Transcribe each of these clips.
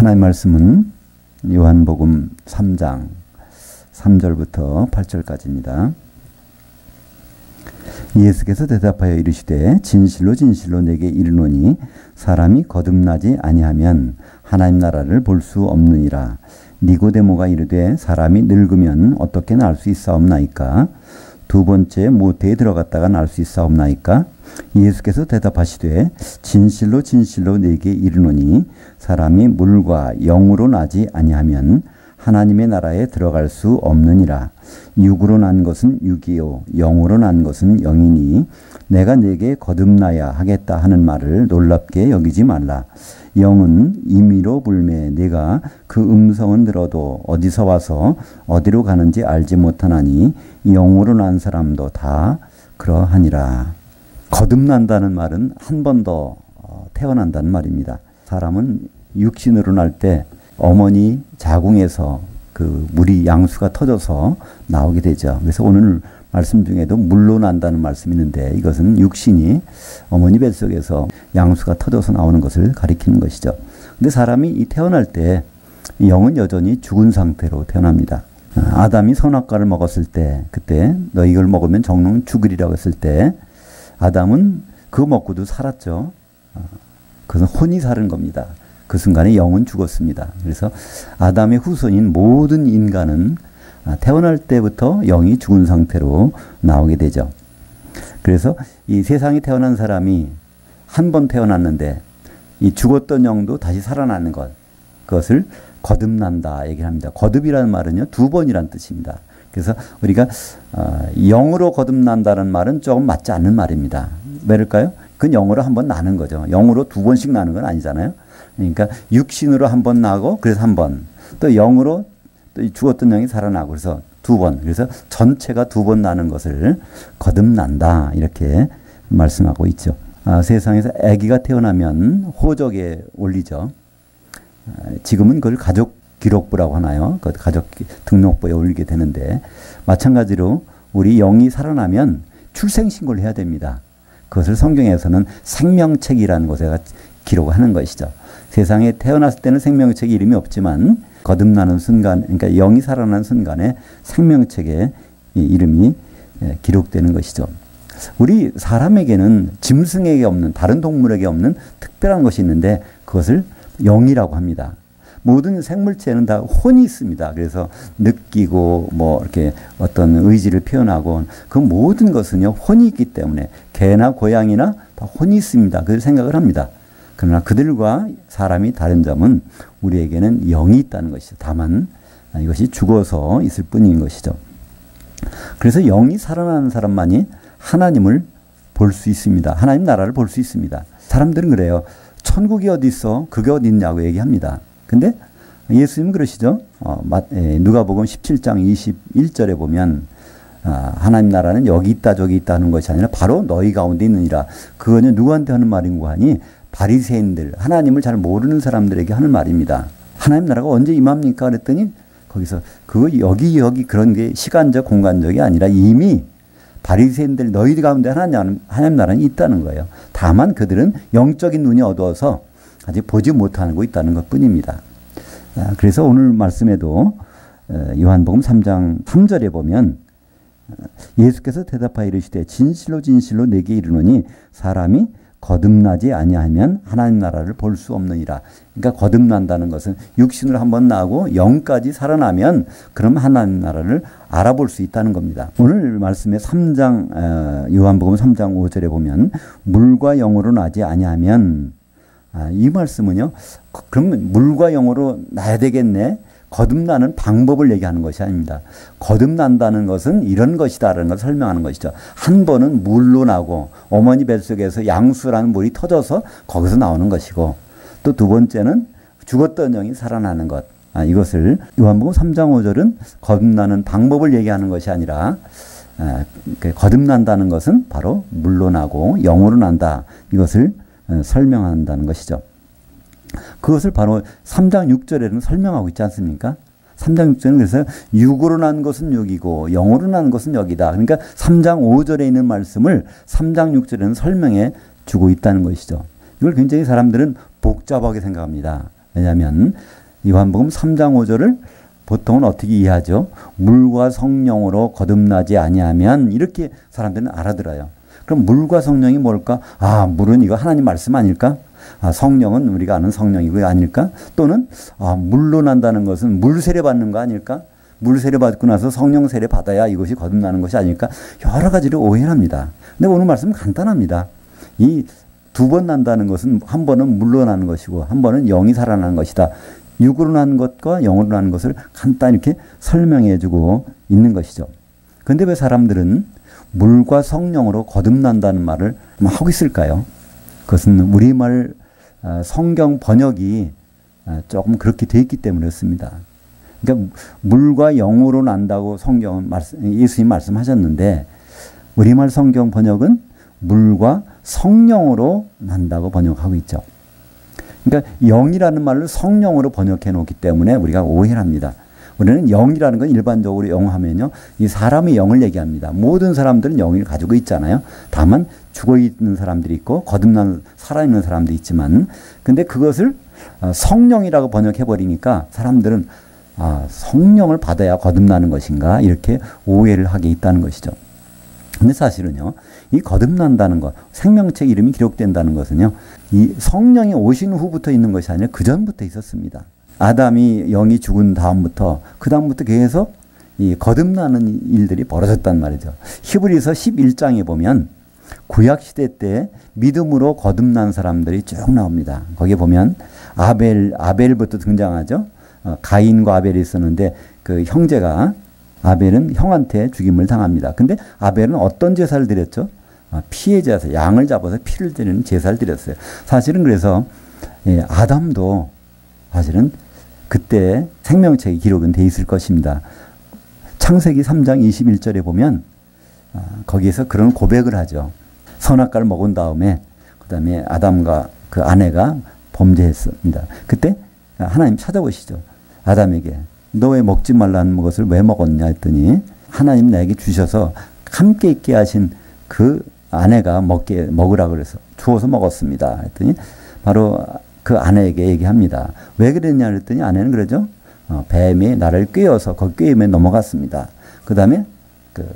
하나님 말씀은 요한복음 3장 3절부터 8절까지입니다. 예수께서 대답하여 이르시되 진실로 진실로 내게 이르노니 사람이 거듭나지 아니하면 하나님 나라를 볼 수 없느니라. 니고데모가 이르되 사람이 늙으면 어떻게 날 수 있사옵나이까? 두 번째 모태에 들어갔다가 날 수 있사옵나이까? 예수께서 대답하시되 진실로 진실로 내게 이르노니 사람이 물과 영으로 나지 아니하면 하나님의 나라에 들어갈 수 없느니라. 육으로 난 것은 육이요 영으로 난 것은 영이니 내가 네게 거듭나야 하겠다 하는 말을 놀랍게 여기지 말라. 영은 임의로 불매 내가 그 음성은 들어도 어디서 와서 어디로 가는지 알지 못하나니 영으로 난 사람도 다 그러하니라. 거듭난다는 말은 한 번 더 태어난다는 말입니다. 사람은 육신으로 날 때 어머니 자궁에서 그 물이 양수가 터져서 나오게 되죠. 그래서 오늘 말씀 중에도 물로 난다는 말씀이 있는데 이것은 육신이 어머니 뱃속에서 양수가 터져서 나오는 것을 가리키는 것이죠. 근데 사람이 태어날 때 영은 여전히 죽은 상태로 태어납니다. 아담이 선악과를 먹었을 때 그때 너 이걸 먹으면 정령 죽으리라고 했을 때 아담은 그거 먹고도 살았죠. 그것은 혼이 사는 겁니다. 그 순간에 영은 죽었습니다. 그래서 아담의 후손인 모든 인간은 태어날 때부터 영이 죽은 상태로 나오게 되죠. 그래서 이 세상에 태어난 사람이 한 번 태어났는데 이 죽었던 영도 다시 살아나는 것, 그것을 거듭난다 얘기를 합니다. 거듭이라는 말은요, 두 번이란 뜻입니다. 그래서 우리가 영으로 거듭난다는 말은 조금 맞지 않는 말입니다. 왜일까요? 그건 영으로 한 번 나는 거죠. 영으로 두 번씩 나는 건 아니잖아요. 그러니까 육신으로 한 번 나고 그래서 한 번, 또 영으로 또 죽었던 영이 살아나고 그래서 두 번, 그래서 전체가 두 번 나는 것을 거듭난다 이렇게 말씀하고 있죠. 세상에서 아기가 태어나면 호적에 올리죠. 지금은 그걸 가족 기록부라고 하나요? 그 가족 등록부에 올리게 되는데 마찬가지로 우리 영이 살아나면 출생신고를 해야 됩니다. 그것을 성경에서는 생명책이라는 곳에 기록하는 것이죠. 세상에 태어났을 때는 생명책에 이름이 없지만 거듭나는 순간, 그러니까 영이 살아나는 순간에 생명책에 이름이 기록되는 것이죠. 우리 사람에게는 짐승에게 없는, 다른 동물에게 없는 특별한 것이 있는데 그것을 영이라고 합니다. 모든 생물체는 다 혼이 있습니다. 그래서 느끼고 뭐 이렇게 어떤 의지를 표현하고 그 모든 것은요 혼이 있기 때문에 개나 고양이나 다 혼이 있습니다. 그걸 생각을 합니다. 그러나 그들과 사람이 다른 점은 우리에게는 영이 있다는 것이죠. 다만 이것이 죽어서 있을 뿐인 것이죠. 그래서 영이 살아나는 사람만이 하나님을 볼 수 있습니다. 하나님 나라를 볼 수 있습니다. 사람들은 그래요. 천국이 어디 있어? 그게 어디 있냐고 얘기합니다. 근데 예수님 그러시죠. 누가복음 17장 21절에 보면 하나님 나라는 여기 있다 저기 있다 하는 것이 아니라 바로 너희 가운데 있느니라. 그거는 누구한테 하는 말인고 하니 바리새인들, 하나님을 잘 모르는 사람들에게 하는 말입니다. 하나님 나라가 언제 임합니까? 그랬더니 거기서 그거 여기 그런 게 시간적 공간적이 아니라 이미 바리새인들 너희 가운데 하나님 나라는 있다는 거예요. 다만 그들은 영적인 눈이 어두워서 아직 보지 못하고 있다는 것뿐입니다. 그래서 오늘 말씀에도 요한복음 3장 3절에 보면 예수께서 대답하여 이르시되 진실로 진실로 내게 이르노니 사람이 거듭나지 아니하면 하나님 나라를 볼 수 없느니라. 그러니까 거듭난다는 것은 육신으로 한번 나고 영까지 살아나면 그럼 하나님 나라를 알아볼 수 있다는 겁니다. 오늘 말씀에 3장 요한복음 3장 5절에 보면 물과 영으로 나지 아니하면 이 말씀은요. 그러면 물과 영으로 나야 되겠네. 거듭나는 방법을 얘기하는 것이 아닙니다. 거듭난다는 것은 이런 것이다라는 걸 설명하는 것이죠. 한 번은 물로 나고 어머니 뱃속에서 양수라는 물이 터져서 거기서 나오는 것이고 또 두 번째는 죽었던 영이 살아나는 것. 이것을 요한복음 3장 5절은 거듭나는 방법을 얘기하는 것이 아니라 거듭난다는 것은 바로 물로 나고 영으로 난다. 이것을 설명한다는 것이죠. 그것을 바로 3장 6절에는 설명하고 있지 않습니까? 3장 6절은 그래서 육으로 난 것은 육이고 영으로 난 것은 여기다. 그러니까 3장 5절에 있는 말씀을 3장 6절에는 설명해 주고 있다는 것이죠. 이걸 굉장히 사람들은 복잡하게 생각합니다. 왜냐하면 요한복음 3장 5절을 보통은 어떻게 이해하죠? 물과 성령으로 거듭나지 아니하면, 이렇게 사람들은 알아들어요. 그럼 물과 성령이 뭘까? 아, 물은 이거 하나님 말씀 아닐까? 아, 성령은 우리가 아는 성령이고 아닐까? 또는 물로 난다는 것은 물 세례 받는 거 아닐까? 물 세례 받고 나서 성령 세례 받아야 이것이 거듭나는 것이 아닐까? 여러 가지를 오해를 합니다. 근데 오늘 말씀은 간단합니다. 이 두 번 난다는 것은 한 번은 물로 나는 것이고 한 번은 영이 살아나는 것이다. 육으로 난 것과 영으로 나는 것을 간단히 이렇게 설명해 주고 있는 것이죠. 그런데 왜 사람들은 물과 성령으로 거듭난다는 말을 하고 있을까요? 그것은 우리말 성경 번역이 조금 그렇게 되어 있기 때문에 그렇습니다. 그러니까 물과 영으로 난다고 성경은 예수님 말씀하셨는데 우리말 성경 번역은 물과 성령으로 난다고 번역하고 있죠. 그러니까 영이라는 말을 성령으로 번역해 놓기 때문에 우리가 오해를 합니다. 우리는 영이라는 건 일반적으로 영하면요, 이 사람의 영을 얘기합니다. 모든 사람들은 영을 가지고 있잖아요. 다만 죽어 있는 사람들이 있고 거듭난 살아있는 사람도 있지만, 근데 그것을 성령이라고 번역해 버리니까 사람들은 성령을 받아야 거듭나는 것인가, 이렇게 오해를 하게 있다는 것이죠. 근데 사실은요, 이 거듭난다는 것, 생명책 이름이 기록된다는 것은요, 이 성령이 오신 후부터 있는 것이 아니라 그 전부터 있었습니다. 아담이 영이 죽은 다음부터, 그 다음부터 계속 이 거듭나는 일들이 벌어졌단 말이죠. 히브리서 11장에 보면 구약시대 때 믿음으로 거듭난 사람들이 쭉 나옵니다. 거기에 보면 아벨부터 등장하죠. 가인과 아벨이 있었는데 그 형제가, 아벨은 형한테 죽임을 당합니다. 근데 아벨은 어떤 제사를 드렸죠? 피의 제사, 양을 잡아서 피를 드리는 제사를 드렸어요. 사실은 그래서 아담도 사실은 그때 생명책이 기록은 돼 있을 것입니다. 창세기 3장 21절에 보면 거기에서 그런 고백을 하죠. 선악과를 먹은 다음에 그 다음에 아담과 그 아내가 범죄했습니다. 그때 하나님 찾아오시죠. 아담에게 너 왜 먹지 말라는 것을 왜 먹었냐 했더니 하나님 나에게 주셔서 함께 있게 하신 그 아내가 먹으라 그래서 주어서 먹었습니다 했더니 바로 그 아내에게 얘기합니다. 왜 그랬냐 그랬더니 아내는 그러죠. 뱀이 나를 꿰어서 그 꿰임에 넘어갔습니다. 그 다음에 그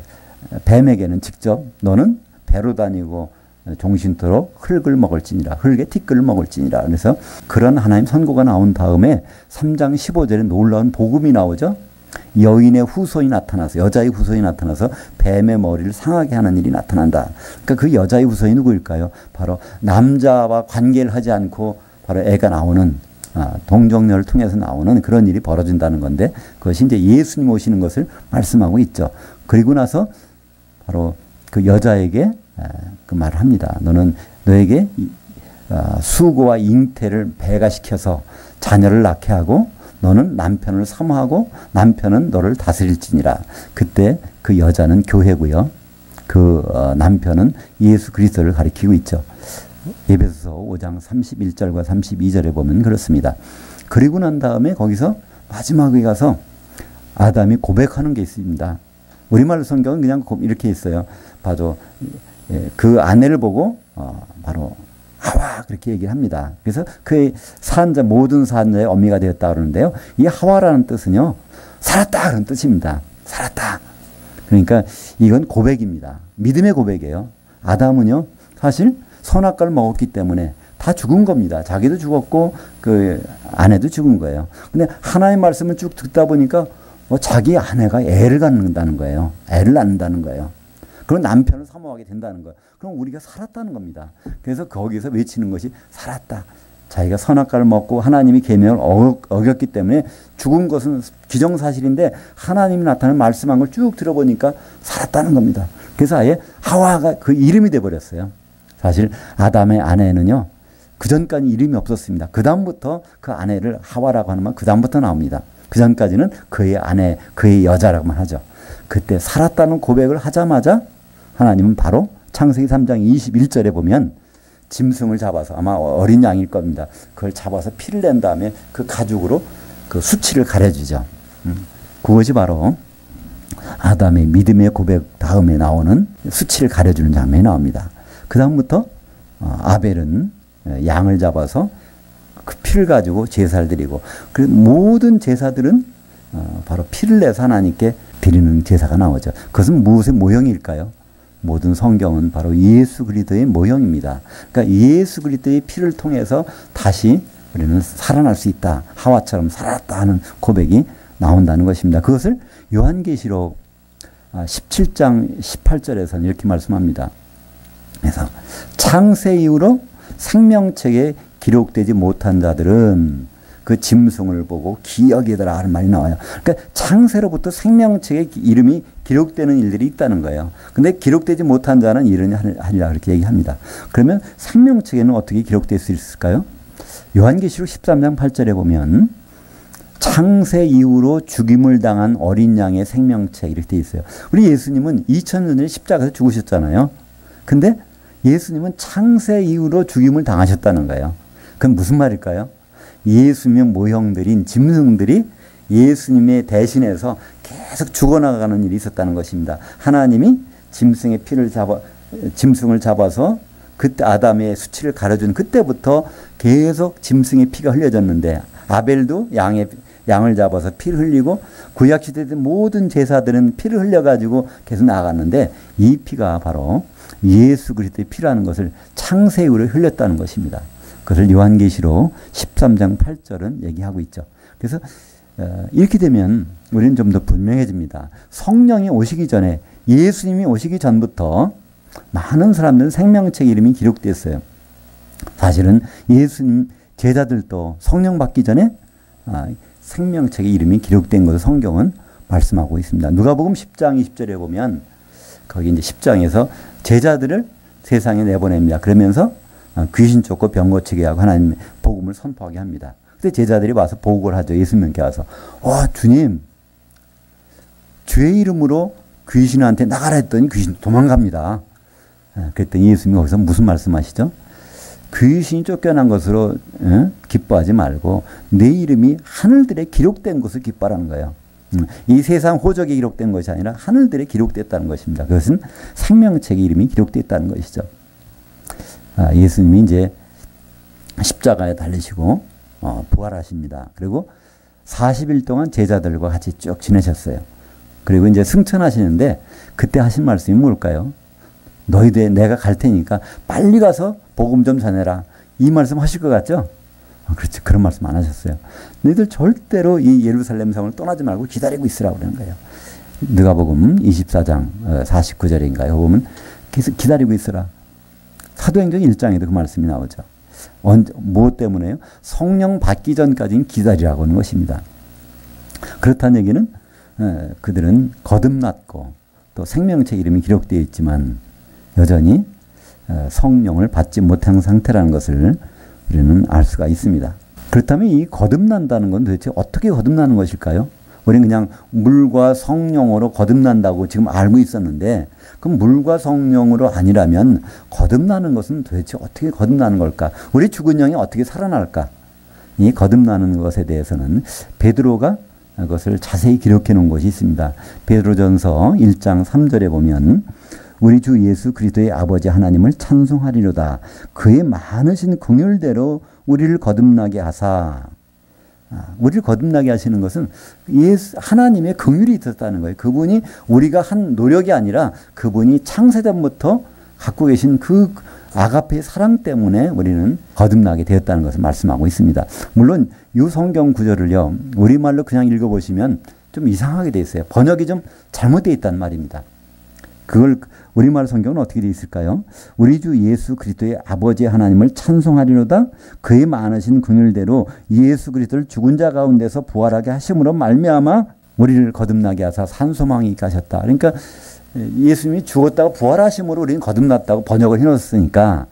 뱀에게는 직접 너는 배로 다니고 종신토록 흙을 먹을지니라, 흙의 티끌을 먹을지니라. 그래서 그런 하나님 선고가 나온 다음에 3장 15절에 놀라운 복음이 나오죠. 여인의 후손이 나타나서, 여자의 후손이 나타나서 뱀의 머리를 상하게 하는 일이 나타난다. 그러니까 그 여자의 후손이 누구일까요? 바로 남자와 관계를 하지 않고 바로 애가 나오는, 동정녀를 통해서 나오는 그런 일이 벌어진다는 건데, 그것이 이제 예수님 오시는 것을 말씀하고 있죠. 그리고 나서 바로 그 여자에게 그 말을 합니다. 너는 너에게 수고와 잉태를 배가시켜서 자녀를 낳게 하고 너는 남편을 사모하고 남편은 너를 다스릴지니라. 그때 그 여자는 교회고요. 그 남편은 예수 그리스도를 가리키고 있죠. 에베소서 5장 31절과 32절에 보면 그렇습니다. 그리고 난 다음에 거기서 마지막에 가서 아담이 고백하는 게 있습니다. 우리말 성경은 그냥 이렇게 있어요. 바로 그 아내를 보고 바로 하와 그렇게 얘기를 합니다. 그래서 그의 산자, 모든 산자의 어미가 되었다 그러는데요. 이 하와라는 뜻은요, 살았다 그런 뜻입니다. 살았다. 그러니까 이건 고백입니다. 믿음의 고백이에요. 아담은요, 사실 선악과를 먹었기 때문에 다 죽은 겁니다. 자기도 죽었고 그 아내도 죽은 거예요. 근데 하나님의 말씀을 쭉 듣다 보니까 자기 아내가 애를 갖는다는 거예요. 애를 낳는다는 거예요. 그럼 남편을 사모하게 된다는 거예요. 그럼 우리가 살았다는 겁니다. 그래서 거기서 외치는 것이 살았다. 자기가 선악과를 먹고 하나님이 계명을 어겼기 때문에 죽은 것은 기정사실인데 하나님이 나타나는 말씀한 걸 쭉 들어보니까 살았다는 겁니다. 그래서 아예 하와가 그 이름이 돼버렸어요. 사실 아담의 아내는요, 그 전까지 이름이 없었습니다. 그 다음부터 그 아내를 하와라고 하는 말 그 다음부터 나옵니다. 그 전까지는 그의 아내, 그의 여자라고만 하죠. 그때 살았다는 고백을 하자마자 하나님은 바로 창세기 3장 21절에 보면 짐승을 잡아서, 아마 어린 양일 겁니다. 그걸 잡아서 피를 낸 다음에 그 가죽으로 그 수치를 가려주죠. 그것이 바로 아담의 믿음의 고백 다음에 나오는 수치를 가려주는 장면이 나옵니다. 그 다음부터 아벨은 양을 잡아서 그 피를 가지고 제사를 드리고, 그 모든 제사들은 바로 피를 내서 하나님께 드리는 제사가 나오죠. 그것은 무엇의 모형일까요? 모든 성경은 바로 예수 그리스도의 모형입니다. 그러니까 예수 그리스도의 피를 통해서 다시 우리는 살아날 수 있다. 하와처럼 살았다 하는 고백이 나온다는 것입니다. 그것을 요한계시록 17장 18절에서는 이렇게 말씀합니다. 그래서 창세 이후로 생명책에 기록되지 못한 자들은 그 짐승을 보고 기억이더라 하는 말이 나와요. 그러니까 창세로부터 생명책에 이름이 기록되는 일들이 있다는 거예요. 근데 기록되지 못한 자는 이르니 하리라 그렇게 얘기합니다. 그러면 생명책에는 어떻게 기록될 수 있을까요? 요한계시록 13장 8절에 보면 창세 이후로 죽임을 당한 어린 양의 생명책 이렇게 돼 있어요. 우리 예수님은 2000년 전에 십자가에서 죽으셨잖아요. 근데 예수님은 창세 이후로 죽임을 당하셨다는 거예요. 그건 무슨 말일까요? 예수님의 모형들인 짐승들이 예수님의 대신해서 계속 죽어나가는 일이 있었다는 것입니다. 하나님이 짐승의 짐승을 잡아서 그때 아담의 수치를 가려준 그때부터 계속 짐승의 피가 흘려졌는데, 아벨도 양을 잡아서 피를 흘리고, 구약시대 모든 제사들은 피를 흘려가지고 계속 나아갔는데, 이 피가 바로 예수 그리스도의 피라는 것을 창세 이후로 흘렸다는 것입니다. 그것을 요한계시록 13장 8절은 얘기하고 있죠. 그래서 이렇게 되면 우리는 좀 더 분명해집니다. 성령이 오시기 전에, 예수님이 오시기 전부터 많은 사람들은 생명책 이름이 기록됐어요. 사실은 예수님 제자들도 성령 받기 전에 생명책의 이름이 기록된 것을 성경은 말씀하고 있습니다. 누가복음 10장 20절에 보면 거기 이제 10장에서 제자들을 세상에 내보냅니다. 그러면서 귀신 쫓고 병 고치게 하고 하나님의 복음을 선포하게 합니다. 그때 제자들이 와서 보고를 하죠. 예수님께 와서 주님, 주의 이름으로 귀신한테 나가라 했더니 귀신 도망갑니다. 그랬더니 예수님이 거기서 무슨 말씀하시죠? 귀신이 쫓겨난 것으로 기뻐하지 말고 내 이름이 하늘들에 기록된 것을 기뻐하라는 거예요. 이 세상 호적에 기록된 것이 아니라 하늘들에 기록됐다는 것입니다. 그것은 생명책의 이름이 기록됐다는 것이죠. 예수님이 이제 십자가에 달리시고 부활하십니다. 그리고 40일 동안 제자들과 같이 쭉 지내셨어요. 그리고 이제 승천하시는데 그때 하신 말씀이 뭘까요? 너희들 내가 갈 테니까 빨리 가서 복음 좀 전해라. 이 말씀 하실 것 같죠? 그렇지. 그런 말씀 안 하셨어요. 너희들 절대로 이 예루살렘 성을 떠나지 말고 기다리고 있으라고 그러는 거예요. 누가복음 24장 49절인가요? 보면 계속 기다리고 있으라. 사도행전 1장에도 그 말씀이 나오죠. 무엇 때문에요? 성령 받기 전까지는 기다리라고 하는 것입니다. 그렇다는 얘기는 그들은 거듭났고 또 생명책 이름이 기록되어 있지만 여전히 성령을 받지 못한 상태라는 것을 우리는 알 수가 있습니다. 그렇다면 이 거듭난다는 건 도대체 어떻게 거듭나는 것일까요? 우리는 그냥 물과 성령으로 거듭난다고 지금 알고 있었는데, 그럼 물과 성령으로 아니라면 거듭나는 것은 도대체 어떻게 거듭나는 걸까? 우리 죽은 영이 어떻게 살아날까? 이 거듭나는 것에 대해서는 베드로가 그것을 자세히 기록해 놓은 것이 있습니다. 베드로전서 1장 3절에 보면 우리 주 예수 그리스도의 아버지 하나님을 찬송하리로다. 그의 많으신 긍휼대로 우리를 거듭나게 하사. 우리를 거듭나게 하시는 것은 하나님의 긍휼이 있었다는 거예요. 그분이 우리가 한 노력이 아니라 그분이 창세전부터 갖고 계신 그 아가페의 사랑 때문에 우리는 거듭나게 되었다는 것을 말씀하고 있습니다. 물론 이 성경 구절을요, 우리말로 그냥 읽어보시면 좀 이상하게 되어 있어요. 번역이 좀 잘못되어 있다는 말입니다. 그걸 우리말 성경은 어떻게 되어 있을까요? 우리 주 예수 그리스도의 아버지 하나님을 찬송하리로다. 그의 많으신 긍휼대로 예수 그리스도를 죽은 자 가운데서 부활하게 하심으로 말미암아 우리를 거듭나게 하사 산소망이 있게 하셨다. 그러니까 예수님이 죽었다가 부활하심으로 우리는 거듭났다고 번역을 해놓았으니까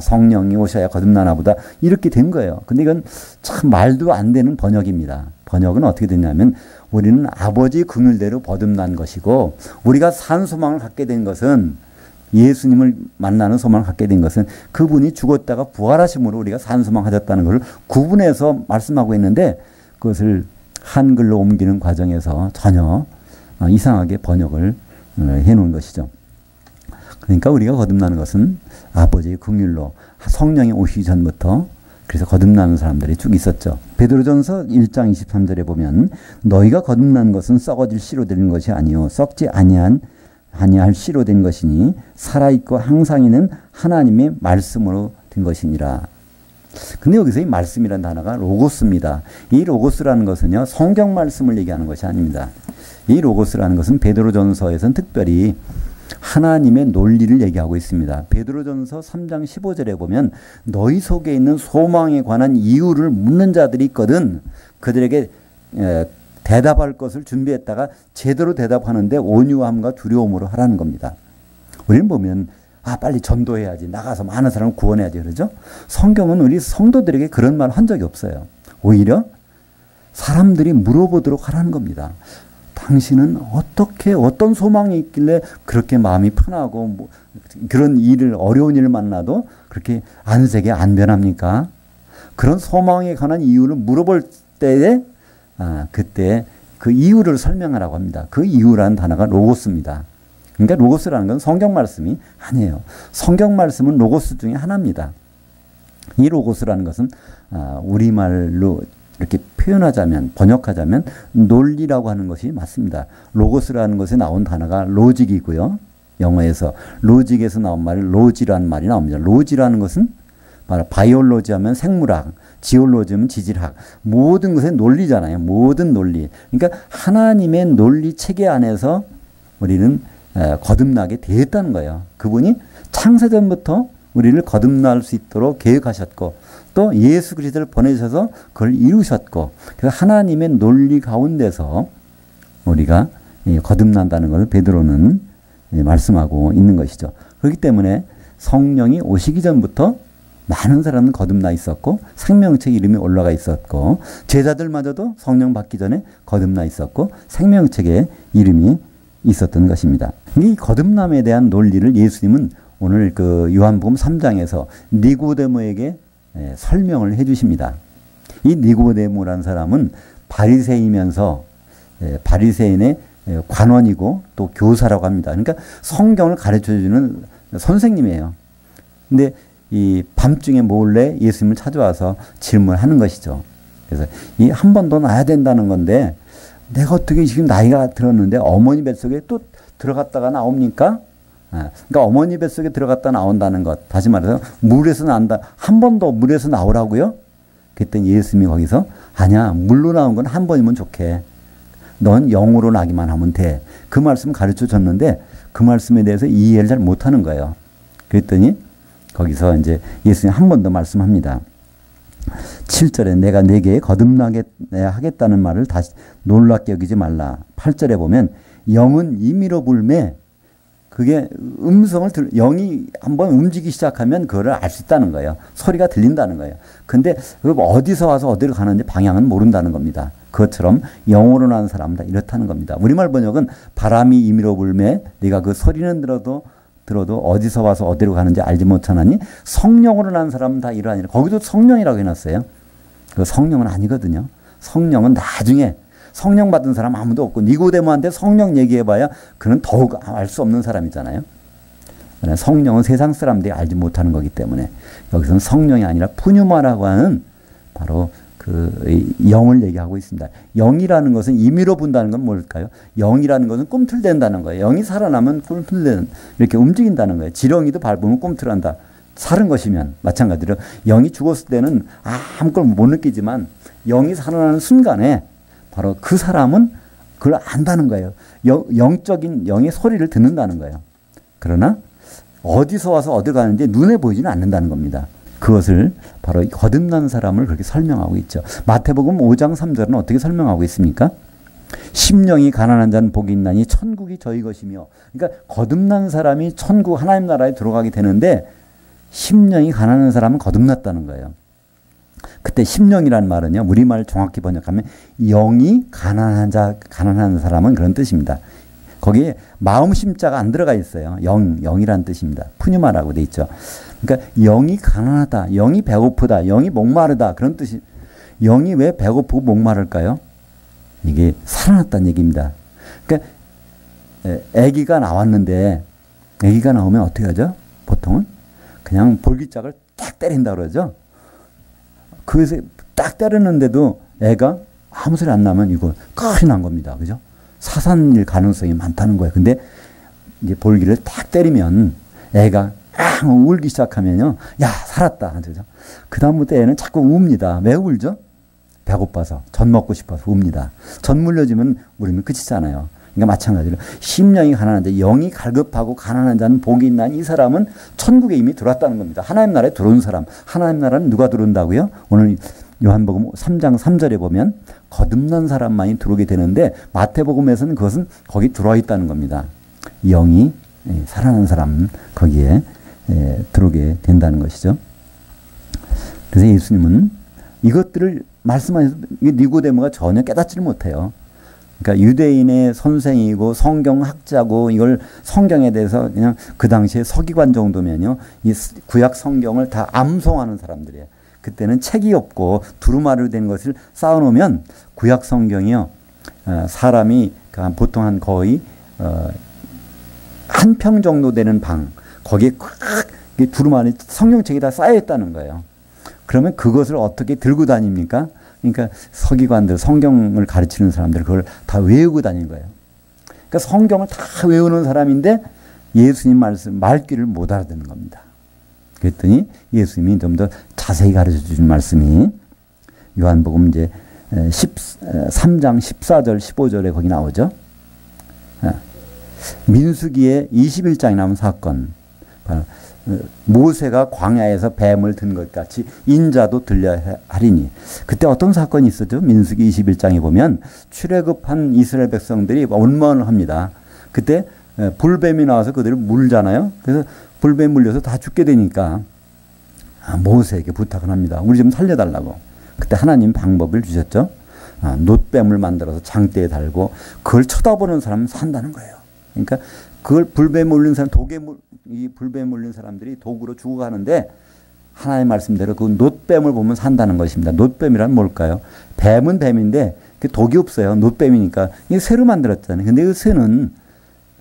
성령이 오셔야 거듭나나 보다 이렇게 된 거예요. 근데 이건 참 말도 안 되는 번역입니다. 번역은 어떻게 됐냐면 우리는 아버지 긍휼대로 거듭난 것이고, 우리가 산 소망을 갖게 된 것은, 예수님을 만나는 소망을 갖게 된 것은 그분이 죽었다가 부활하심으로 우리가 산 소망하셨다는 것을 구분해서 말씀하고 있는데, 그것을 한글로 옮기는 과정에서 전혀 이상하게 번역을 해놓은 것이죠. 그러니까 우리가 거듭나는 것은 아버지의 긍휼로 성령이 오시기 전부터 그래서 거듭나는 사람들이 쭉 있었죠. 베드로전서 1장 23절에 보면 너희가 거듭난 것은 썩어질 씨로 된 것이 아니요 썩지 아니할 씨로 된 것이니 살아있고 항상 있는 하나님의 말씀으로 된 것이니라. 근데 여기서 이 말씀이라는 단어가 로고스입니다. 이 로고스라는 것은요 성경 말씀을 얘기하는 것이 아닙니다. 이 로고스라는 것은 베드로전서에서는 특별히 하나님의 논리를 얘기하고 있습니다. 베드로전서 3장 15절에 보면 너희 속에 있는 소망에 관한 이유를 묻는 자들이 있거든 그들에게 대답할 것을 준비했다가 제대로 대답하는데 온유함과 두려움으로 하라는 겁니다. 우리는 보면 빨리 전도해야지 나가서 많은 사람을 구원해야지 그러죠. 성경은 우리 성도들에게 그런 말 한 적이 없어요. 오히려 사람들이 물어보도록 하라는 겁니다. 당신은 어떤 소망이 있길래 그렇게 마음이 편하고 그런 어려운 일을 만나도 그렇게 안색에 안 변합니까? 그런 소망에 관한 이유를 물어볼 때에 그때 그 이유를 설명하라고 합니다. 그 이유라는 단어가 로고스입니다. 그러니까 로고스라는 건 성경 말씀이 아니에요. 성경 말씀은 로고스 중에 하나입니다. 이 로고스라는 것은 우리말로 이렇게 표현하자면 번역하자면 논리라고 하는 것이 맞습니다. 로고스라는 것에 나온 단어가 로직이고요. 영어에서 로직에서 나온 말이 로지라는 말이 나옵니다. 로지라는 것은 바로 바이올로지 하면 생물학, 지올로지 하면 지질학, 모든 것의 논리잖아요. 모든 논리. 그러니까 하나님의 논리 체계 안에서 우리는 거듭나게 되었다는 거예요. 그분이 창세전부터 우리를 거듭날 수 있도록 계획하셨고 또 예수 그리스도를 보내셔서 그걸 이루셨고 그래서 하나님의 논리 가운데서 우리가 거듭난다는 것을 베드로는 말씀하고 있는 것이죠. 그렇기 때문에 성령이 오시기 전부터 많은 사람은 거듭나 있었고 생명책 이름이 올라가 있었고 제자들마저도 성령 받기 전에 거듭나 있었고 생명책에 이름이 있었던 것입니다. 이 거듭남에 대한 논리를 예수님은 오늘 그 요한복음 3장에서 니고데모에게 설명을 해 주십니다. 이 니고데모라는 사람은 바리새이면서 바리새인의 관원이고 또 교사라고 합니다. 그러니까 성경을 가르쳐 주는 선생님이에요. 근데 이 밤중에 몰래 예수님을 찾아와서 질문하는 것이죠. 그래서 이 한 번 더 낳아야 된다는 건데 내가 어떻게 지금 나이가 들었는데 어머니 뱃속에 또 들어갔다가 나옵니까? 그러니까 어머니 뱃속에 들어갔다 나온다는 것. 다시 말해서 물에서 나온다. 한 번 더 물에서 나오라고요? 그랬더니 예수님이 거기서 아니야. 물로 나온 건 한 번이면 좋게. 넌 영으로 나기만 하면 돼. 그 말씀 가르쳐 줬는데 그 말씀에 대해서 이해를 잘 못하는 거예요. 그랬더니 거기서 이제 예수님이 한 번 더 말씀합니다. 7절에 내가 내게 거듭나게 하겠다는 말을 다시 놀랍게 여기지 말라. 8절에 보면 영은 임의로 불매 그게 음성을 영이 한번 움직이기 시작하면 그거를 알 수 있다는 거예요. 소리가 들린다는 거예요. 근데 어디서 와서 어디로 가는지 방향은 모른다는 겁니다. 그것처럼 영으로 난 사람은 다 이렇다는 겁니다. 우리말 번역은 바람이 임의로 불매 네가 그 소리는 들어도 어디서 와서 어디로 가는지 알지 못하나니 성령으로 난 사람은 다 이러하니라. 거기도 성령이라고 해놨어요. 그 성령은 아니거든요. 성령은 나중에 성령 받은 사람 아무도 없고 니고데모한테 성령 얘기해봐야 그는 더욱 알 수 없는 사람이잖아요. 성령은 세상 사람들이 알지 못하는 거기 때문에 여기서는 성령이 아니라 푸뉴마라고 하는 바로 그 영을 얘기하고 있습니다. 영이라는 것은 임의로 분다는 건 뭘까요? 영이라는 것은 꿈틀댄다는 거예요. 영이 살아나면 꿈틀댄 이렇게 움직인다는 거예요. 지렁이도 밟으면 꿈틀한다. 살은 것이면 마찬가지로 영이 죽었을 때는 아무것도 못 느끼지만 영이 살아나는 순간에 바로 그 사람은 그걸 안다는 거예요. 영적인 영의 소리를 듣는다는 거예요. 그러나 어디서 와서 어디 가는지 눈에 보이지는 않는다는 겁니다. 그것을 바로 거듭난 사람을 그렇게 설명하고 있죠. 마태복음 5장 3절은 어떻게 설명하고 있습니까? 심령이 가난한 자는 복이 있나니 천국이 저희 것이며 그러니까 거듭난 사람이 천국 하나님 나라에 들어가게 되는데 심령이 가난한 사람은 거듭났다는 거예요. 그때 심령이라는 말은요. 우리말 정확히 번역하면 영이 가난한 사람은 그런 뜻입니다. 거기에 마음 심자가 안 들어가 있어요. 영이라는 뜻입니다. 푸뉴마라고 돼 있죠. 그러니까 영이 가난하다, 영이 배고프다, 영이 목마르다 그런 뜻이. 영이 왜 배고프고 목마를까요? 이게 살아났다는 얘기입니다. 그러니까 아기가 나왔는데 아기가 나오면 어떻게 하죠? 보통은 그냥 볼기짝을 탁 때린다 그러죠. 그래서 딱 때렸는데도 애가 아무 소리 안 나면 이거 큰일 난 겁니다. 그죠? 사산일 가능성이 많다는 거예요. 근데 이제 볼기를 딱 때리면 애가 울기 시작하면요. 야, 살았다. 그죠? 그다음부터 애는 자꾸 웁니다. 왜 울죠? 배고파서, 젖 먹고 싶어서 웁니다. 젖 물려주면 울으면 끝이잖아요. 그러니까 마찬가지로 심령이 가난한데 영이 갈급하고 가난한 자는 복이 있나니 이 사람은 천국에 이미 들어왔다는 겁니다. 하나님 나라에 들어온 사람. 하나님 나라는 누가 들어온다고요? 오늘 요한복음 3장 3절에 보면 거듭난 사람만이 들어오게 되는데 마태복음에서는 그것은 거기 들어와 있다는 겁니다. 영이 살아난 사람은 거기에 들어오게 된다는 것이죠. 그래서 예수님은 이것들을 말씀하셔서 니고데모가 전혀 깨닫지를 못해요. 그러니까 유대인의 선생이고 성경학자고 이걸 성경에 대해서 그냥 그 당시에 서기관 정도면요. 이 구약 성경을 다 암송하는 사람들이에요. 그때는 책이 없고 두루마리로 된 것을 쌓아놓으면 구약 성경이요. 사람이 보통 한 거의 한 평 정도 되는 방 거기에 꽉 두루마리 성경책이 다 쌓여 있다는 거예요. 그러면 그것을 어떻게 들고 다닙니까? 그러니까 서기관들, 성경을 가르치는 사람들 그걸 다 외우고 다니는 거예요. 그러니까 성경을 다 외우는 사람인데 예수님 말씀, 말귀를 못 알아듣는 겁니다. 그랬더니 예수님이 좀 더 자세히 가르쳐 주신 말씀이 요한복음 이제 13장 14절 15절에 거기 나오죠. 민수기의 21장에 나온 사건. 모세가 광야에서 뱀을 든 것 같이 인자도 들려야 하리니. 그때 어떤 사건이 있었죠? 민수기 21장에 보면 출애굽한 이스라엘 백성들이 원망을 합니다. 그때 불뱀이 나와서 그들을 물잖아요. 그래서 불뱀 물려서 다 죽게 되니까 모세에게 부탁을 합니다. 우리 좀 살려달라고. 그때 하나님 방법을 주셨죠. 놋뱀을 만들어서 장대에 달고 그걸 쳐다보는 사람은 산다는 거예요. 그러니까 그걸 불뱀 물린 사람, 이 불뱀 물린 사람들이 독으로 죽어가는데 하나님의 말씀대로 그 놋뱀을 보면 산다는 것입니다. 놋뱀이란 뭘까요? 뱀은 뱀인데 그 독이 없어요. 놋뱀이니까 이게 쇠로 만들었잖아요. 근데 그 쇠는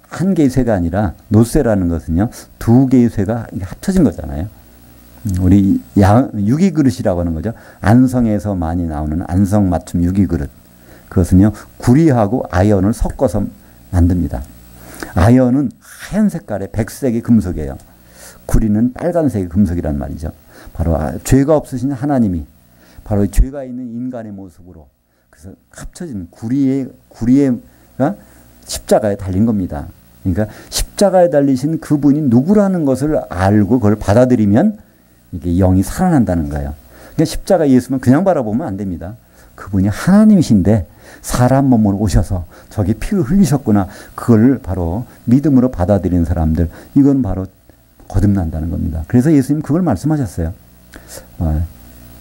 한 개의 쇠가 아니라 놋쇠라는 것은요, 두 개의 쇠가 합쳐진 거잖아요. 우리 유기그릇이라고 하는 거죠. 안성에서 많이 나오는 안성 맞춤 유기그릇. 그것은요, 구리하고 아연을 섞어서 만듭니다. 아연은 하얀 색깔의 백색의 금속이에요. 구리는 빨간색의 금속이란 말이죠. 바로 죄가 없으신 하나님이 바로 죄가 있는 인간의 모습으로 그래서 합쳐진 구리가 십자가에 달린 겁니다. 그러니까 십자가에 달리신 그분이 누구라는 것을 알고 그걸 받아들이면 이게 영이 살아난다는 거예요. 그러니까 십자가 예수만 그냥 바라보면 안 됩니다. 그분이 하나님이신데 사람 몸으로 오셔서 저기 피를 흘리셨구나. 그걸 바로 믿음으로 받아들이는 사람들, 이건 바로 거듭난다는 겁니다. 그래서 예수님 그걸 말씀하셨어요.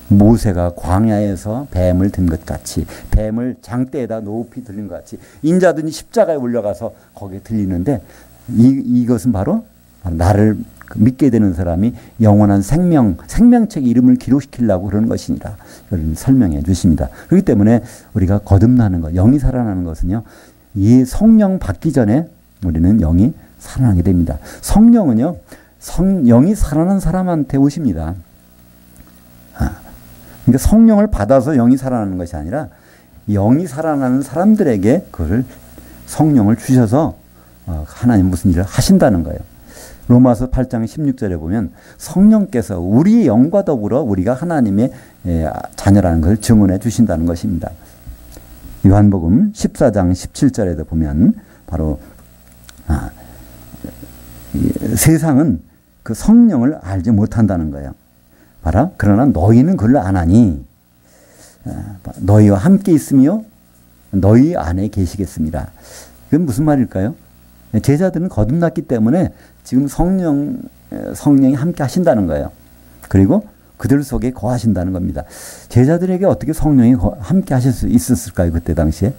모세가 광야에서 뱀을 든 것 같이, 뱀을 장대에다 높이 들린 것 같이 인자든지 십자가에 올려가서 거기에 들리는데 이것은 바로 나를 믿게 되는 사람이 영원한 생명책의 이름을 기록시키려고 그러는 것이니라. 이걸 설명해 주십니다. 그렇기 때문에 우리가 거듭나는 것, 영이 살아나는 것은요, 이 성령 받기 전에 우리는 영이 살아나게 됩니다. 성령은요, 영이 살아난 사람한테 오십니다. 그러니까 성령을 받아서 영이 살아나는 것이 아니라 영이 살아나는 사람들에게 그걸 성령을 주셔서 하나님 무슨 일을 하신다는 거예요. 로마서 8장 16절에 보면 성령께서 우리의 영과 더불어 우리가 하나님의 자녀라는 것을 증언해 주신다는 것입니다. 요한복음 14장 17절에도 보면 바로 세상은 그 성령을 알지 못한다는 거예요. 봐라. 그러나 너희는 그를 아나니 너희와 함께 있으며 너희 안에 계시겠습니다. 이건 무슨 말일까요? 제자들은 거듭났기 때문에 지금 성령이 함께 하신다는 거예요. 그리고 그들 속에 거하신다는 겁니다. 제자들에게 어떻게 성령이 함께 하실 수 있었을까요? 그때 당시에?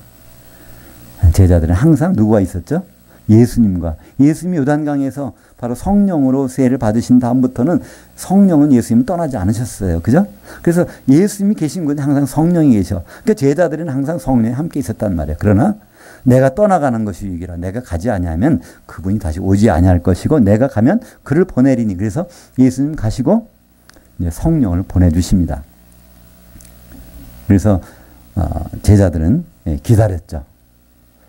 제자들은 항상 누구와 있었죠? 예수님과. 예수님이 요단강에서 바로 성령으로 세례를 받으신 다음부터는 성령은 예수님 떠나지 않으셨어요. 그죠? 그래서 예수님이 계신 곳에 항상 성령이 계셔. 그러니까 제자들은 항상 성령이 함께 있었단 말이에요. 그러나 내가 떠나가는 것이 유익이라. 내가 가지 아니하면 그분이 다시 오지 아니할 것이고 내가 가면 그를 보내리니. 그래서 예수님 가시고 이제 성령을 보내주십니다. 그래서 제자들은 기다렸죠.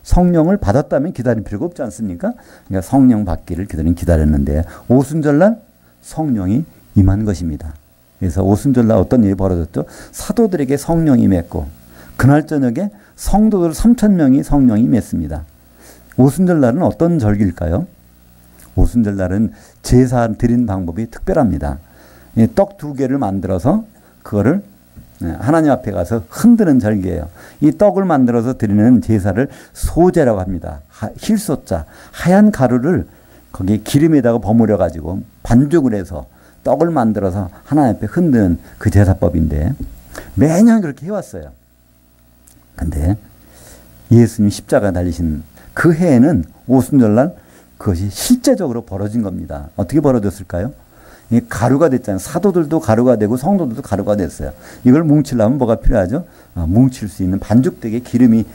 성령을 받았다면 기다릴 필요가 없지 않습니까? 그러니까 성령 받기를 그들은 기다렸는데 오순절날 성령이 임한 것입니다. 그래서 오순절날 어떤 일이 벌어졌죠? 사도들에게 성령이 임했고 그날 저녁에 성도들 3,000명이 성령이 임했습니다. 오순절날은 어떤 절기일까요? 오순절날은 제사 드린 방법이 특별합니다. 떡 2개를 만들어서 그거를 하나님 앞에 가서 흔드는 절기예요. 이 떡을 만들어서 드리는 제사를 소제라고 합니다. 힐소자, 하얀 가루를 거기 기름에다가 버무려 가지고 반죽을 해서 떡을 만들어서 하나님 앞에 흔드는 그 제사법인데 매년 그렇게 해왔어요. 근데 예수님 십자가 달리신 그 해에는 오순절날 그것이 실제적으로 벌어진 겁니다. 어떻게 벌어졌을까요? 이 가루가 됐잖아요. 사도들도 가루가 되고 성도들도 가루가 됐어요. 이걸 뭉치려면 뭐가 필요하죠? 뭉칠 수 있는 반죽되게 기름이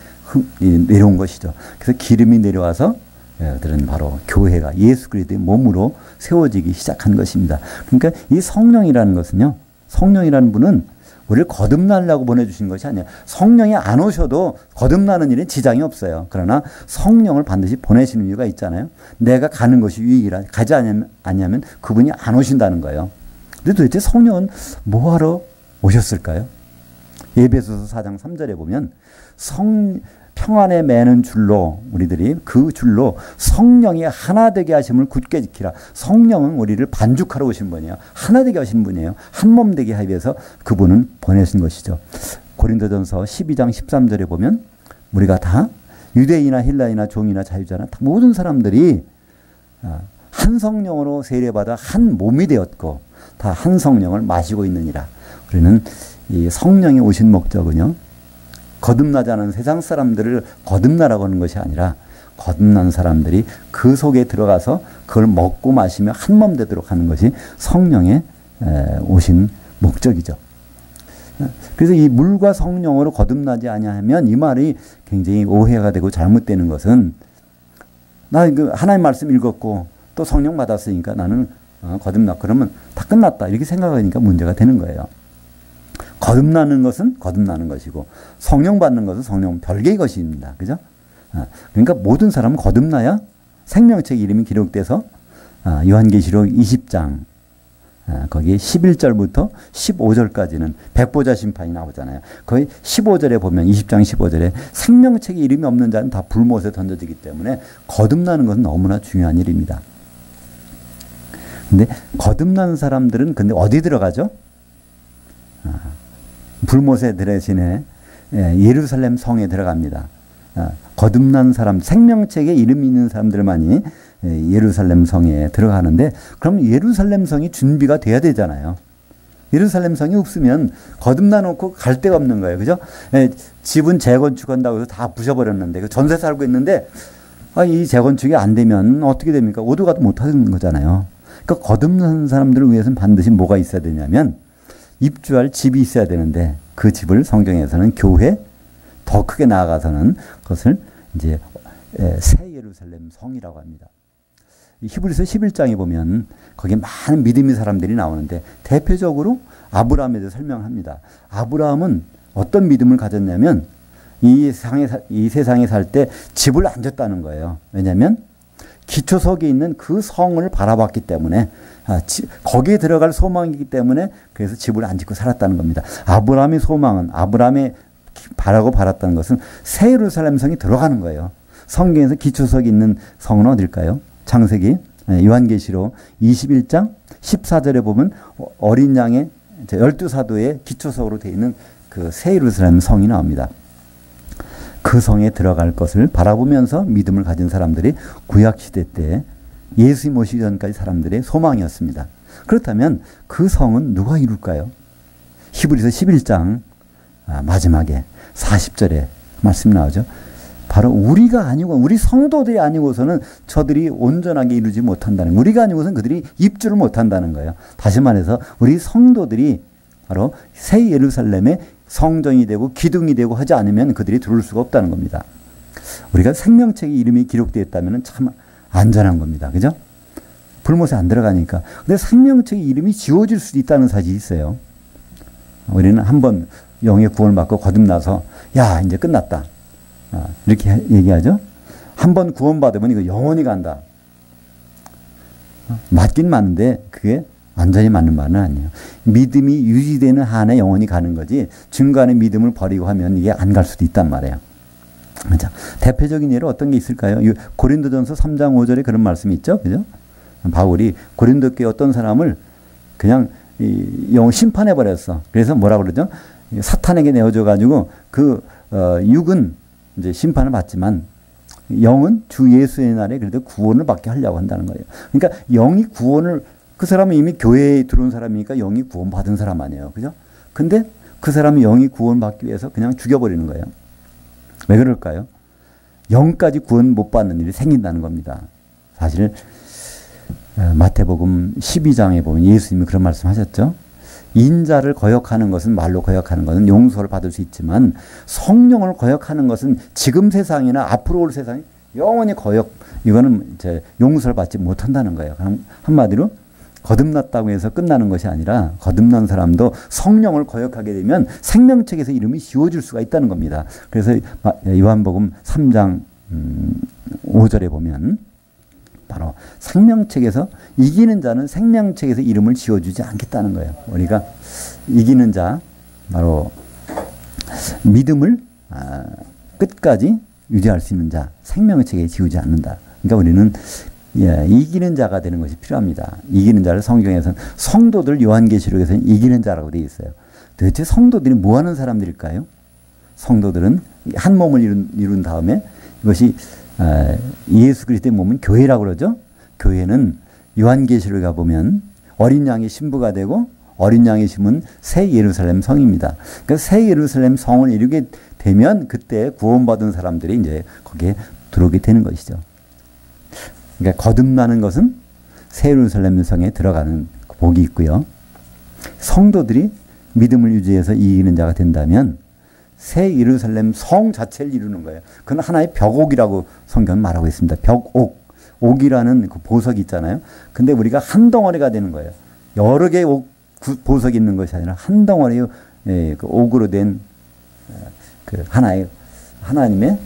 내려온 것이죠. 그래서 기름이 내려와서 그들은 바로 교회가 예수 그리스도의 몸으로 세워지기 시작한 것입니다. 그러니까 이 성령이라는 것은요. 성령이라는 분은 우리를 거듭나려고 보내주신 것이 아니에요. 성령이 안 오셔도 거듭나는 일에 지장이 없어요. 그러나 성령을 반드시 보내시는 이유가 있잖아요. 내가 가는 것이 유익이라 가지 않으면 그분이 안 오신다는 거예요. 근데 도대체 성령은 뭐하러 오셨을까요? 에베소서 4장 3절에 보면 평안에 매는 줄로 우리들이 그 줄로 성령이 하나 되게 하심을 굳게 지키라. 성령은 우리를 반죽하러 오신 분이에요. 하나 되게 하신 분이에요. 한 몸 되게 하기 위해서 그분은 보내신 것이죠. 고린도전서 12장 13절에 보면 우리가 다 유대인이나 헬라인이나 종이나 자유자나 모든 사람들이 한 성령으로 세례받아 한 몸이 되었고 다 한 성령을 마시고 있느니라. 우리는 이 성령이 오신 목적은요. 거듭나지 않은 세상 사람들을 거듭나라고 하는 것이 아니라 거듭난 사람들이 그 속에 들어가서 그걸 먹고 마시며 한 몸 되도록 하는 것이 성령의 오신 목적이죠. 그래서 이 물과 성령으로 거듭나지 아니하면 이 말이 굉장히 오해가 되고 잘못되는 것은 나 하나님 말씀 읽었고 또 성령 받았으니까 나는 거듭나 그러면 다 끝났다 이렇게 생각하니까 문제가 되는 거예요. 거듭나는 것은 거듭나는 것이고 성령 받는 것은 성령 별개의 것입니다. 그죠? 그러니까 모든 사람은 거듭나야 생명책 이름이 기록돼서 요한계시록 20장 거기 11절부터 15절까지는 백보자 심판이 나오잖아요. 거의 15절에 보면 20장 15절에 생명책에 이름이 없는 자는 다 불못에 던져지기 때문에 거듭나는 것은 너무나 중요한 일입니다. 근데 거듭난 사람들은 근데 어디 들어가죠? 불못에 들어지네 예루살렘 성에 들어갑니다. 거듭난 사람, 생명책에 이름이 있는 사람들만이 예루살렘 성에 들어가는데 그럼 예루살렘 성이 준비가 돼야 되잖아요. 예루살렘 성이 없으면 거듭나 놓고 갈 데가 없는 거예요. 그죠? 집은 재건축한다고 해서 다 부셔버렸는데 그 전세 살고 있는데 이 재건축이 안 되면 어떻게 됩니까? 오도 가도 못하는 거잖아요. 그러니까 거듭난 사람들을 위해서는 반드시 뭐가 있어야 되냐면 입주할 집이 있어야 되는데 그 집을 성경에서는 교회 더 크게 나아가서는 그것을 이제 새 예루살렘 성이라고 합니다. 히브리서 11장에 보면 거기에 많은 믿음의 사람들이 나오는데 대표적으로 아브라함에 대해서 설명합니다. 아브라함은 어떤 믿음을 가졌냐면 이 세상에 살 때 집을 안 졌다는 거예요. 왜냐하면 기초석에 있는 그 성을 바라봤기 때문에 거기에 들어갈 소망이기 때문에 그래서 집을 안 짓고 살았다는 겁니다. 아브라함의 소망은 아브라함의 바라고 바랐다는 것은 새 예루살렘 성이 들어가는 거예요. 성경에서 기초석이 있는 성은 어딜까요? 창세기 요한계시록 21장 14절에 보면 어린 양의 12사도의 기초석으로 되어 있는 그 새 예루살렘 성이 나옵니다. 그 성에 들어갈 것을 바라보면서 믿음을 가진 사람들이 구약시대 때 예수님 오시기 전까지 사람들의 소망이었습니다. 그렇다면 그 성은 누가 이룰까요? 히브리서 11장 마지막에 40절에 말씀 나오죠. 바로 우리가 아니고 우리 성도들이 아니고서는 저들이 온전하게 이루지 못한다는 우리가 아니고서는 그들이 입주를 못한다는 거예요. 다시 말해서 우리 성도들이 바로 새 예루살렘의 성전이 되고 기둥이 되고 하지 않으면 그들이 들어올 수가 없다는 겁니다. 우리가 생명책에 이름이 기록되어 있다면 참 안전한 겁니다. 그죠? 불못에 안 들어가니까. 근데 생명책에 이름이 지워질 수도 있다는 사실이 있어요. 우리는 한번 영의 구원을 받고 거듭나서 야 이제 끝났다. 이렇게 얘기하죠. 한번 구원받으면 이거 영원히 간다. 맞긴 맞는데 그게 완전히 맞는 말은 아니에요. 믿음이 유지되는 한에 영원히 가는 거지 중간에 믿음을 버리고 하면 이게 안 갈 수도 있단 말이에요. 자, 대표적인 예로 어떤 게 있을까요? 고린도전서 3장 5절에 그런 말씀이 있죠. 그죠? 바울이 고린도 교회 어떤 사람을 그냥 영 심판해 버렸어. 그래서 뭐라 그러죠? 사탄에게 내어줘 가지고 육은 이제 심판을 받지만 영은 주 예수의 날에 그래도 구원을 받게 하려고 한다는 거예요. 그러니까 영이 구원을 그 사람은 이미 교회에 들어온 사람이니까 영이 구원 받은 사람 아니에요. 그죠? 근데 그 사람이 영이 구원 받기 위해서 그냥 죽여버리는 거예요. 왜 그럴까요? 영까지 구원 못 받는 일이 생긴다는 겁니다. 사실 마태복음 12장에 보면 예수님이 그런 말씀 하셨죠. 인자를 거역하는 것은 말로 거역하는 것은 용서를 받을 수 있지만 성령을 거역하는 것은 지금 세상이나 앞으로 올 세상이 영원히 이거는 이제 용서를 받지 못한다는 거예요. 그럼 한마디로 거듭났다고 해서 끝나는 것이 아니라 거듭난 사람도 성령을 거역하게 되면 생명책에서 이름이 지워질 수가 있다는 겁니다. 그래서 요한복음 3장 5절에 보면 바로 생명책에서 이기는 자는 생명책에서 이름을 지워주지 않겠다는 거예요. 우리가 이기는 자 바로 믿음을 끝까지 유지할 수 있는 자 생명책에 지우지 않는다. 그러니까 우리는 이기는 자가 되는 것이 필요합니다. 이기는 자를 성경에서는 성도들 요한계시록에서는 이기는 자라고 되어 있어요. 도대체 성도들이 뭐 하는 사람들일까요? 성도들은 한 몸을 이룬 다음에 이것이 예수 그리스도의 몸은 교회라고 그러죠. 교회는 요한계시록에 가보면 어린 양의 신부가 되고 어린 양의 심은 새 예루살렘 성입니다. 그러니까 새 예루살렘 성을 이루게 되면 그때 구원받은 사람들이 이제 거기에 들어오게 되는 것이죠. 그러니까 거듭나는 것은 새 예루살렘 성에 들어가는 복이 있고요. 성도들이 믿음을 유지해서 이기는 자가 된다면 새 예루살렘 성 자체를 이루는 거예요. 그건 하나의 벽옥이라고 성경은 말하고 있습니다. 벽옥. 옥이라는 그 보석이 있잖아요. 근데 우리가 한 덩어리가 되는 거예요. 여러 개의 보석이 있는 것이 아니라 한 덩어리의 그 옥으로 된 그 하나님의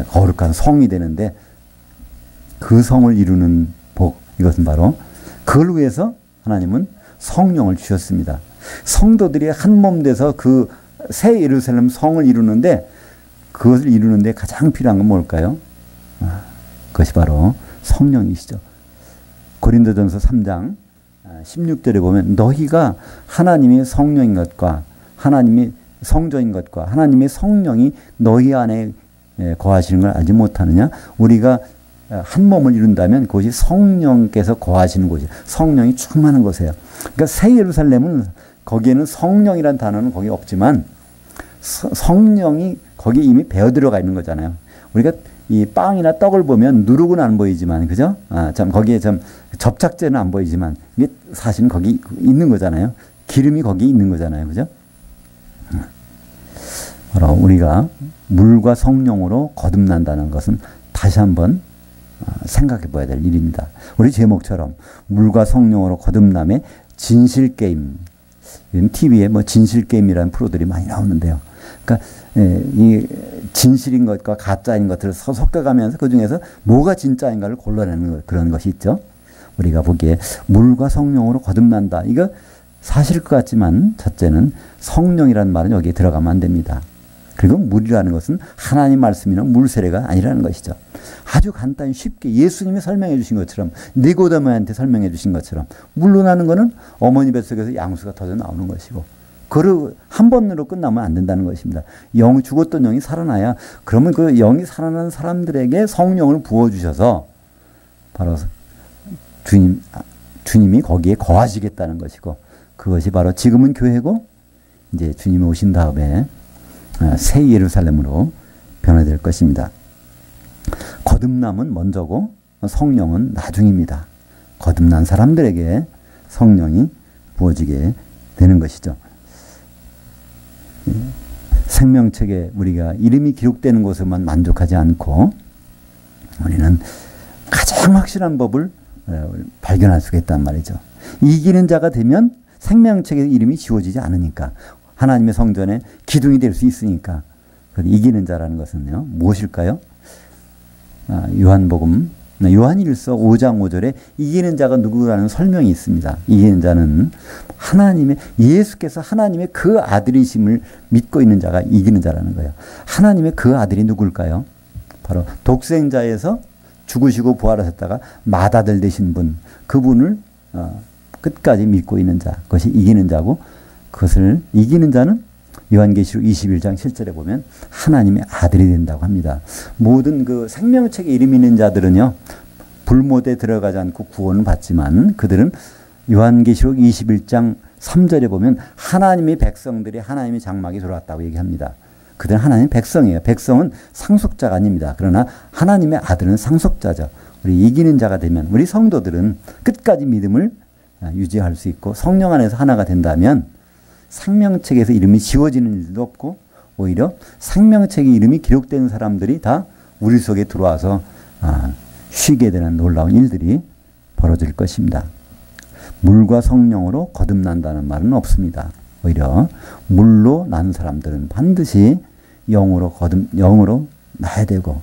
거룩한 성이 되는데 그 성을 이루는 복, 이것은 바로 그걸 위해서 하나님은 성령을 주셨습니다. 성도들이 한 몸 돼서 그 새 예루살렘 성을 이루는데 그것을 이루는데 가장 필요한 건 뭘까요? 그것이 바로 성령이시죠. 고린도전서 3장 16절에 보면 너희가 하나님의 성령인 것과 하나님의 성전인 것과 하나님의 성령이 너희 안에 거하시는 걸 알지 못하느냐? 우리가 한 몸을 이룬다면 그것이 성령께서 거하시는 곳이에요. 성령이 충만한 곳이에요. 그러니까 새 예루살렘은 거기에는 성령이란 단어는 거기 없지만 성령이 거기에 이미 배어 들어가 있는 거잖아요. 우리가 이 빵이나 떡을 보면 누룩은 안 보이지만, 그죠? 참 거기에 좀 접착제는 안 보이지만 이게 사실은 거기 있는 거잖아요. 기름이 거기 있는 거잖아요. 그죠? 바로 우리가 물과 성령으로 거듭난다는 것은 다시 한번 생각해 봐야 될 일입니다. 우리 제목처럼 물과 성령으로 거듭남의 진실게임. TV에 뭐 진실게임이라는 프로들이 많이 나오는데요. 그러니까 이 진실인 것과 가짜인 것들을 섞어가면서 그 중에서 뭐가 진짜인가를 골라내는 그런 것이 있죠. 우리가 보기에 물과 성령으로 거듭난다. 이거 사실일 것 같지만 첫째는 성령이라는 말은 여기에 들어가면 안 됩니다. 그리고 물이라는 것은 하나님 말씀이나 물 세례가 아니라는 것이죠. 아주 간단히 쉽게 예수님이 설명해 주신 것처럼 니고데모한테 설명해 주신 것처럼 물로 나는 것은 어머니 뱃속에서 양수가 터져 나오는 것이고 그를 한 번으로 끝나면 안 된다는 것입니다. 죽었던 영이 살아나야 그러면 그 영이 살아난 사람들에게 성령을 부어주셔서 바로 주님이 거기에 거하시겠다는 것이고 그것이 바로 지금은 교회고 이제 주님이 오신 다음에 새 예루살렘으로 변화될 것입니다. 거듭남은 먼저고 성령은 나중입니다. 거듭난 사람들에게 성령이 부어지게 되는 것이죠. 생명책에 우리가 이름이 기록되는 곳에만 만족하지 않고 우리는 가장 확실한 법을 발견할 수가 있단 말이죠. 이기는 자가 되면 생명책에 이름이 지워지지 않으니까 하나님의 성전에 기둥이 될 수 있으니까. 이기는 자라는 것은요, 무엇일까요? 요한일서 5장 5절에 이기는 자가 누구라는 설명이 있습니다. 이기는 자는 예수께서 하나님의 그 아들이심을 믿고 있는 자가 이기는 자라는 거예요. 하나님의 그 아들이 누굴까요? 바로 독생자에서 죽으시고 부활하셨다가 맏아들 되신 분, 그분을 끝까지 믿고 있는 자, 그것이 이기는 자고, 그것을 이기는 자는 요한계시록 21장 7절에 보면 하나님의 아들이 된다고 합니다. 모든 그 생명책에 이름 있는 자들은요, 불못에 들어가지 않고 구원을 받지만 그들은 요한계시록 21장 3절에 보면 하나님의 백성들이 하나님의 장막에 들어왔다고 얘기합니다. 그들은 하나님의 백성이에요. 백성은 상속자가 아닙니다. 그러나 하나님의 아들은 상속자죠. 우리 이기는 자가 되면 우리 성도들은 끝까지 믿음을 유지할 수 있고 성령 안에서 하나가 된다면 생명책에서 이름이 지워지는 일도 없고 오히려 생명책에 이름이 기록된 사람들이 다 우리 속에 들어와서 쉬게 되는 놀라운 일들이 벌어질 것입니다. 물과 성령으로 거듭난다는 말은 없습니다. 오히려 물로 난 사람들은 반드시 영으로 나야 되고,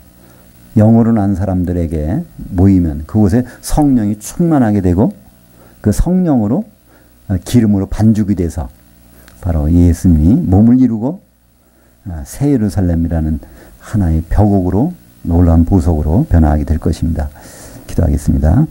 영으로 난 사람들에게 모이면 그곳에 성령이 충만하게 되고, 그 성령으로 기름으로 반죽이 돼서 바로 예수님이 몸을 이루고 새 예루살렘이라는 하나의 벽옥으로 놀라운 보석으로 변화하게 될 것입니다. 기도하겠습니다.